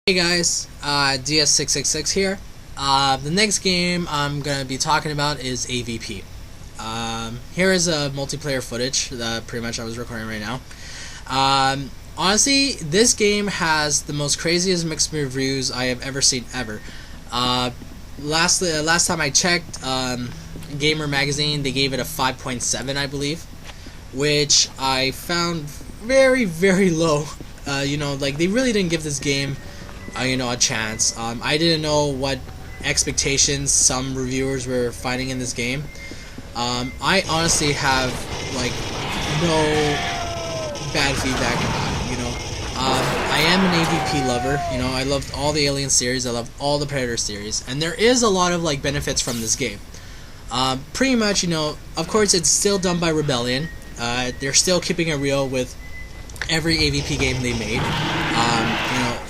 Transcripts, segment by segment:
Hey guys, DS666 here. The next game I'm going to be talking about is AVP. Here is a multiplayer footage that pretty much I was recording right now. Honestly, this game has the most craziest mixed reviews I have ever seen ever. Last time I checked, Gamer Magazine, they gave it a 5.7, I believe, which I found very, very low. Like they really didn't give this game a chance. I didn't know what expectations some reviewers were finding in this game. I honestly have no bad feedback about it. I am an AVP lover. I loved all the Alien series. I loved all the Predator series, and there is a lot of benefits from this game. Pretty much, of course, it's still done by Rebellion. They're still keeping it real with every AVP game they made.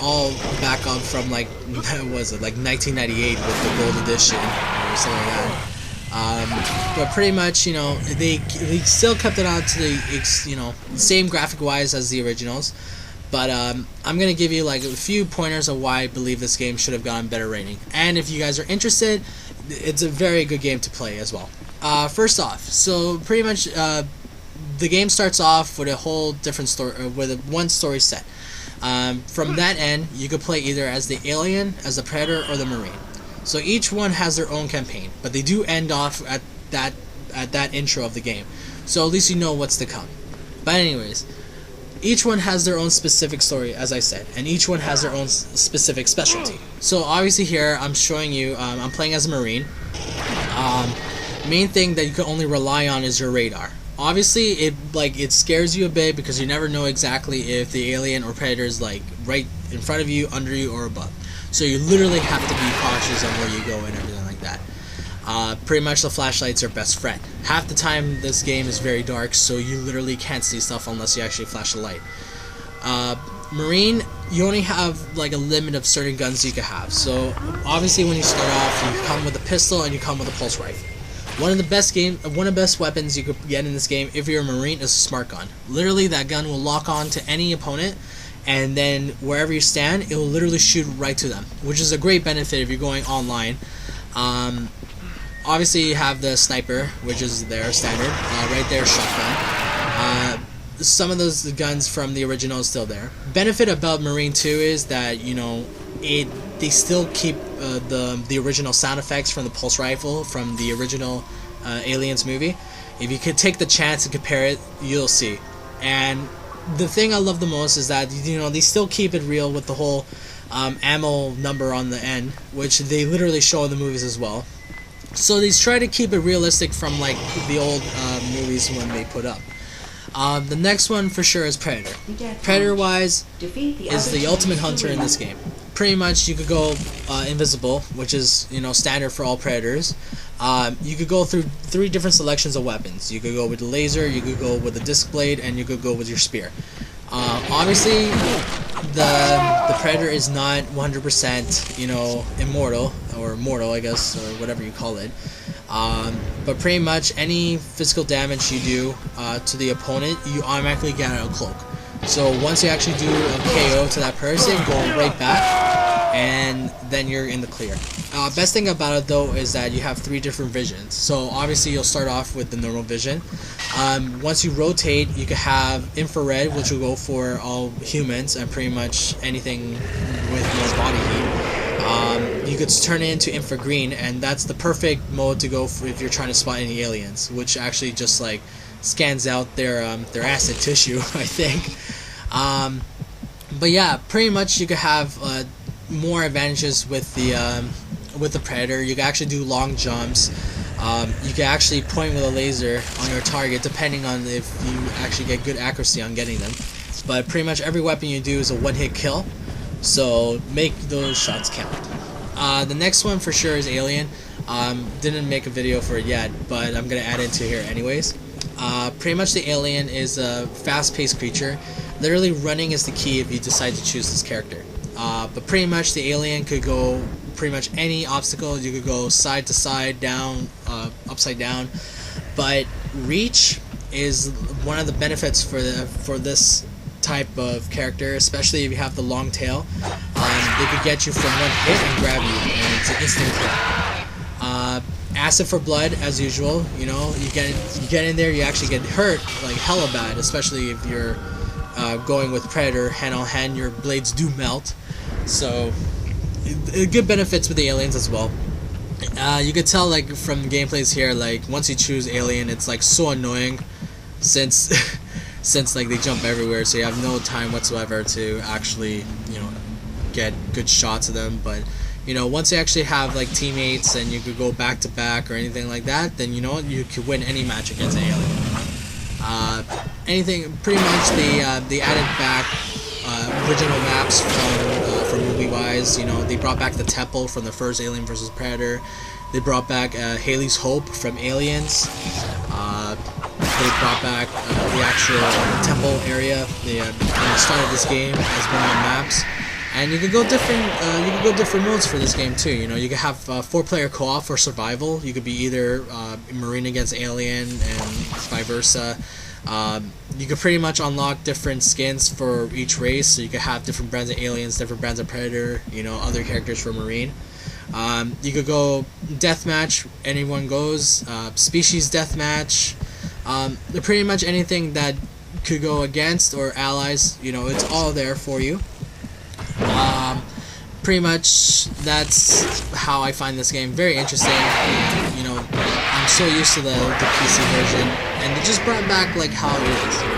All back up from what was it, 1998 with the Gold Edition or something like that. But pretty much, they still kept it on to the same graphic wise as the originals. But I'm gonna give you a few pointers of why I believe this game should have gotten better rating. And if you guys are interested, it's a very good game to play as well. First off, so pretty much the game starts off with a whole different story, with one story set. From that end, you could play either as the Alien, as the Predator, or the Marine. So each one has their own campaign, but they do end off at that intro of the game. So at least you know what's to come. But anyways, each one has their own specific story, as I said, and each one has their own specific specialty. So obviously here I'm showing you, I'm playing as a Marine. Main thing that you can only rely on is your radar. Obviously, it scares you a bit because you never know exactly if the alien or predator is right in front of you, under you, or above. So you literally have to be cautious on where you go and everything like that. Pretty much the flashlight's your best friend. Half the time this game is very dark, so you literally can't see stuff unless you actually flash a light. Marine, you only have a limit of certain guns you can have. So obviously when you start off, you come with a pistol and you come with a pulse rifle. One of the best weapons you could get in this game if you're a Marine is a smart gun. Literally, that gun will lock on to any opponent, and then wherever you stand, it will literally shoot right to them, which is a great benefit if you're going online. Obviously, you have the sniper, which is their standard, right there, shotgun. Some of those guns from the original is still there. Benefit about Marine 2 is that they still keep the original sound effects from the pulse rifle from the original Aliens movie. If you could take the chance and compare it, you'll see. And the thing I love the most is that they still keep it real with the whole ammo number on the end, which they literally show in the movies as well. So they try to keep it realistic from the old movies when they put up. The next one for sure is Predator. Predator-wise is the ultimate hunter in this game. Pretty much you could go invisible, which is standard for all Predators. You could go through 3 different selections of weapons. You could go with the laser, you could go with the disc blade, and you could go with your spear. Obviously, the Predator is not 100% immortal, or mortal, I guess, or whatever you call it. But pretty much any physical damage you do to the opponent, you automatically get a cloak. So once you actually do a KO to that person, go right back, and then you're in the clear. Best thing about it though is that you have 3 different visions. So obviously you'll start off with the normal vision. Once you rotate, you can have infrared, which will go for all humans and pretty much anything with more body heat. You could turn it into infragreen, and that's the perfect mode to go for if you're trying to spot any aliens, which actually just scans out their acid tissue, I think. But yeah, pretty much you could have more advantages with the Predator. You can actually do long jumps. You can actually point with a laser on your target, depending on if you actually get good accuracy on getting them. But pretty much every weapon you do is a one-hit kill, so make those shots count. The next one for sure is Alien. Didn't make a video for it yet, but I'm gonna add it to here anyways. Pretty much the Alien is a fast-paced creature. Literally running is the key if you decide to choose this character. But pretty much the Alien could go pretty much any obstacle. You could go side to side, down, upside down. But reach is one of the benefits for this type of character, especially if you have the long tail. they could get you from one hit and grab you, and it's an instant kill. Acid for blood, as usual. You know, you get in there, you actually get hurt like hella bad, especially if you're going with Predator hand on hand. Your blades do melt, so good benefits with the aliens as well. You could tell like from gameplays here, like once you choose alien, it's like so annoying since since like they jump everywhere, so you have no time whatsoever to actually, you know, get good shots of them. But you know, once you actually have like teammates and you could go back to back or anything like that, then you know you could win any match against an alien. Anything, pretty much the added back original maps from movie wise. You know, they brought back the temple from the first Alien vs Predator. They brought back Haley's Hope from Aliens. They brought back the actual temple area at the start of this game as one of the maps. And you can go different modes for this game too. You know, you can have 4-player co-op for survival. You could be either Marine against Alien and vice versa. You could pretty much unlock different skins for each race. So you could have different brands of Aliens, different brands of Predator. You know, other characters for Marine. You could go deathmatch. Anyone goes. Species deathmatch. Pretty much anything that could go against or allies. You know, it's all there for you. Pretty much that's how I find this game very interesting. You know, I'm so used to the PC version, and they just brought back like how it is. You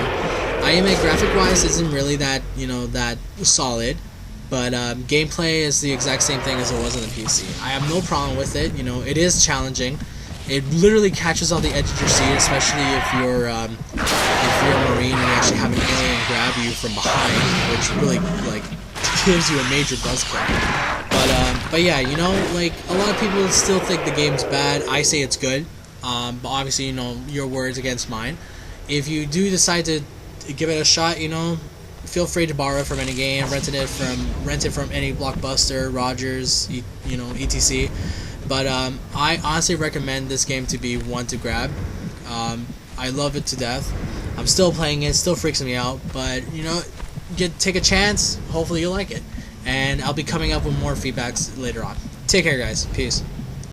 know, IMA graphic wise isn't really that, you know, that solid, but gameplay is the exact same thing as it was on the PC. I have no problem with it. You know, it is challenging. It literally catches on the edge of your seat, especially if you're a Marine and you actually have an alien grab you from behind, which really like gives you a major buzzkill. But yeah, you know, like a lot of people still think the game's bad. I say it's good. But obviously, you know, your words against mine. If you do decide to give it a shot, you know, feel free to borrow it from any game, rent it from any Blockbuster, Rogers, you know, etc. But I honestly recommend this game to be one to grab. I love it to death. I'm still playing it, still freaks me out, but you know, take a chance. Hopefully you like it, and I'll be coming up with more feedbacks later on. Take care, guys. Peace.